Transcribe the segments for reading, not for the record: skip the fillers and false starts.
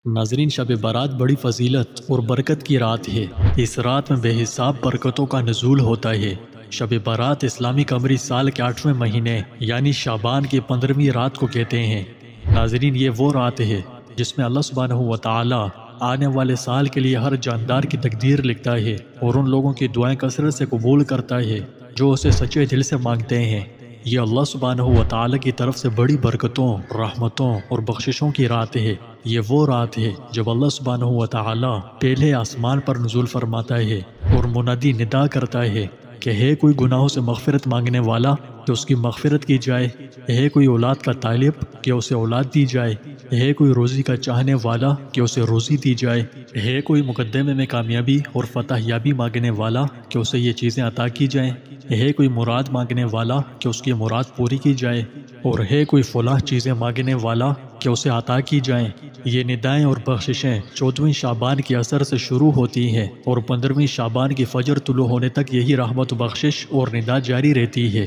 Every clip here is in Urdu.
ناظرین، شب برات بڑی فضیلت اور برکت کی رات ہے۔ اس رات میں بے حساب برکتوں کا نزول ہوتا ہے۔ شب برات اسلامی قمری سال کے 8ویں مہینے یعنی شعبان کی 15ویں رات کو کہتے ہیں۔ ناظرین، یہ وہ رات ہے جس میں اللہ سبحانہ و تعالی آنے والے سال کے لیے ہر جاندار کی تقدیر لکھتا ہے اور ان لوگوں کی دعائیں کثرت سے قبول کرتا ہے جو اسے سچے دل سے مانگتے ہیں۔ یہ اللہ سبحانہ و تعالی کی طرف سے بڑی برکتوں، رحمتوں اور بخششوں کی رات ہے۔ یہ وہ رات ہے جب اللہ سبحانہ و تعالی پہلے آسمان پر نزول فرماتا ہے اور منادی ندا کرتا ہے کہ ہے کوئی گناہوں سے مغفرت مانگنے والا کہ اس کی مغفرت کی جائے، ہے کوئی اولاد کا طالب کہ اسے اولاد دی جائے، ہے کوئی روزی کا چاہنے والا کہ اسے روزی دی جائے، ہے کوئی مقدمے میں کامیابی اور فتح یابی مانگنے والا کہ اسے یہ چیزیں عطا کی جائیں، ہے کوئی مراد مانگنے والا کہ اس کی مراد پوری کی جائے، اور ہے کوئی فلاح چیزیں مانگنے والا کہ اسے عطا کی جائیں۔ یہ ندائیں اور بخششیں 14ویں شعبان کے اثر سے شروع ہوتی ہیں اور 15ویں شعبان کی فجر طلوع ہونے تک یہی رحمت و بخشش اور ندا جاری رہتی ہے۔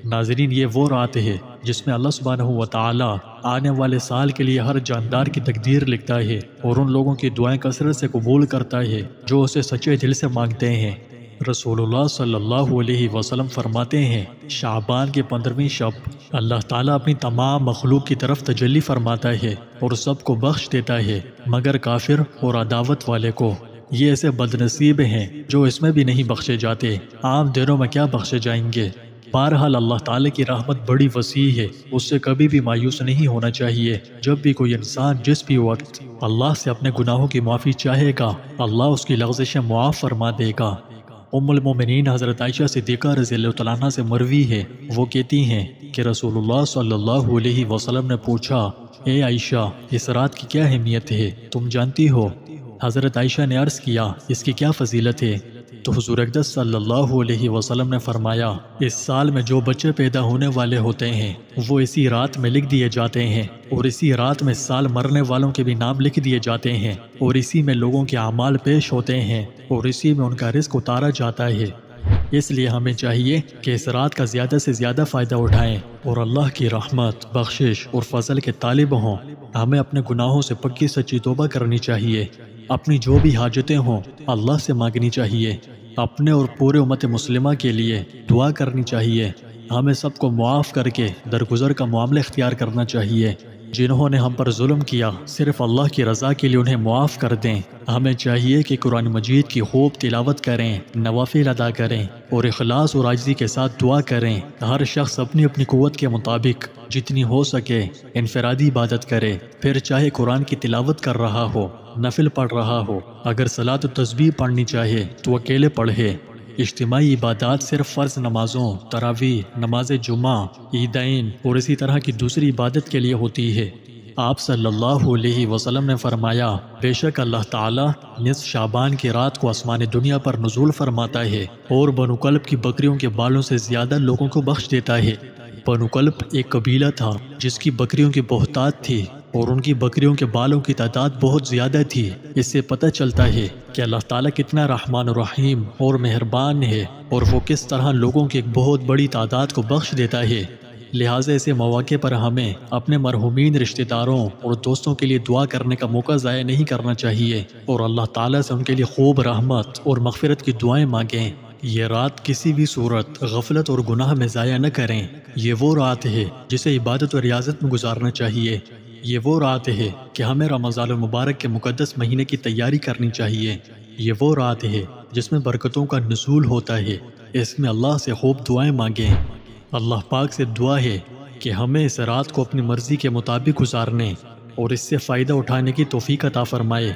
ناظرین، یہ وہ رات ہے جس میں اللہ سبحانہ و تعالی آنے والے سال کے لیے ہر جاندار کی تقدیر لکھتا ہے اور ان لوگوں کی دعائیں کثرت سے قبول کرتا ہے جو اسے سچے دل سے مانگتے ہیں۔ رسول اللہ صلی اللہ علیہ وسلم فرماتے ہیں، شعبان کے 15ویں شب اللہ تعالیٰ اپنی تمام مخلوق کی طرف تجلی فرماتا ہے اور سب کو بخش دیتا ہے مگر کافر اور عداوت والے کو۔ یہ ایسے بدنصیب ہیں جو اس میں بھی نہیں بخشے جاتے، عام دنوں میں کیا بخشے جائیں گے۔ بہرحال اللہ تعالیٰ کی رحمت بڑی وسیع ہے، اس سے کبھی بھی مایوس نہیں ہونا چاہیے۔ جب بھی کوئی انسان جس بھی وقت اللہ سے اپنے گناہوں کی معافی چاہے گا، اللہ اس کی لغزشیں معاف فرما دے گا۔ ام المومنین حضرت عائشہ صدیقہ رضی اللہ تعالیٰ عنہ سے مروی ہے، وہ کہتی ہیں کہ رسول اللہ صلی اللہ علیہ وسلم نے پوچھا، اے عائشہ، اس رات کی کیا اہمیت ہے، تم جانتی ہو؟ حضرت عائشہ نے عرض کیا، اس کی کیا فضیلت ہے؟ تو حضور اقدس صلی اللہ علیہ وسلم نے فرمایا، اس سال میں جو بچے پیدا ہونے والے ہوتے ہیں وہ اسی رات میں لکھ دیے جاتے ہیں، اور اسی رات میں اس سال مرنے والوں کے بھی نام لکھ دیے جاتے ہیں، اور اسی میں لوگوں کے اعمال پیش ہوتے ہیں، اور اسی میں ان کا رزق اتارا جاتا ہے۔ اس لیے ہمیں چاہیے کہ اس رات کا زیادہ سے زیادہ فائدہ اٹھائیں اور اللہ کی رحمت، بخشش اور فضل کے طالب ہوں۔ ہمیں اپنے گناہوں سے پکی سچی توبہ کرنی چاہیے، اپنی جو بھی حاجتیں ہوں اللہ سے مانگنی چاہیے، اپنے اور پورے امت مسلمہ کے لیے دعا کرنی چاہیے۔ ہمیں سب کو معاف کر کے درگزر کا معاملہ اختیار کرنا چاہیے۔ جنہوں نے ہم پر ظلم کیا صرف اللہ کی رضا کے لیے انہیں معاف کر دیں۔ ہمیں چاہیے کہ قرآن مجید کی خوب تلاوت کریں، نوافل ادا کریں اور اخلاص اور عاجزی کے ساتھ دعا کریں۔ ہر شخص اپنی اپنی قوت کے مطابق جتنی ہو سکے انفرادی عبادت کرے، پھر چاہے قرآن کی تلاوت کر رہا ہو، نفل پڑھ رہا ہو، اگر صلاۃ و تسبیح پڑھنی چاہے تو اکیلے پڑھے۔ اجتماعی عبادات صرف فرض نمازوں، تراویح، نماز جمعہ، عیدین اور اسی طرح کی دوسری عبادت کے لیے ہوتی ہے۔ آپ صلی اللہ علیہ وسلم نے فرمایا، بے شک اللہ تعالیٰ نصف شعبان کی رات کو آسمان دنیا پر نزول فرماتا ہے اور بنو کلب کی بکریوں کے بالوں سے زیادہ لوگوں کو بخش دیتا ہے۔ بنو کلب ایک قبیلہ تھا جس کی بکریوں کی بہتات تھی اور ان کی بکریوں کے بالوں کی تعداد بہت زیادہ تھی۔ اس سے پتہ چلتا ہے کہ اللہ تعالیٰ کتنا رحمان و رحیم اور مہربان ہے اور وہ کس طرح لوگوں کی ایک بہت بڑی تعداد کو بخش دیتا ہے۔ لہٰذا ایسے مواقع پر ہمیں اپنے مرحومین رشتہ داروں اور دوستوں کے لیے دعا کرنے کا موقع ضائع نہیں کرنا چاہیے اور اللہ تعالیٰ سے ان کے لیے خوب رحمت اور مغفرت کی دعائیں مانگیں۔ یہ رات کسی بھی صورت غفلت اور گناہ میں ضائع نہ کریں۔ یہ وہ رات ہے جسے عبادت و ریاضت میں گزارنا چاہیے۔ یہ وہ رات ہے کہ ہمیں رمضان المبارک کے مقدس مہینے کی تیاری کرنی چاہیے۔ یہ وہ رات ہے جس میں برکتوں کا نزول ہوتا ہے۔ اس میں اللہ سے خوب دعائیں مانگیں۔ اللہ پاک سے دعا ہے کہ ہمیں اس رات کو اپنی مرضی کے مطابق گزارنے اور اس سے فائدہ اٹھانے کی توفیق عطا فرمائے۔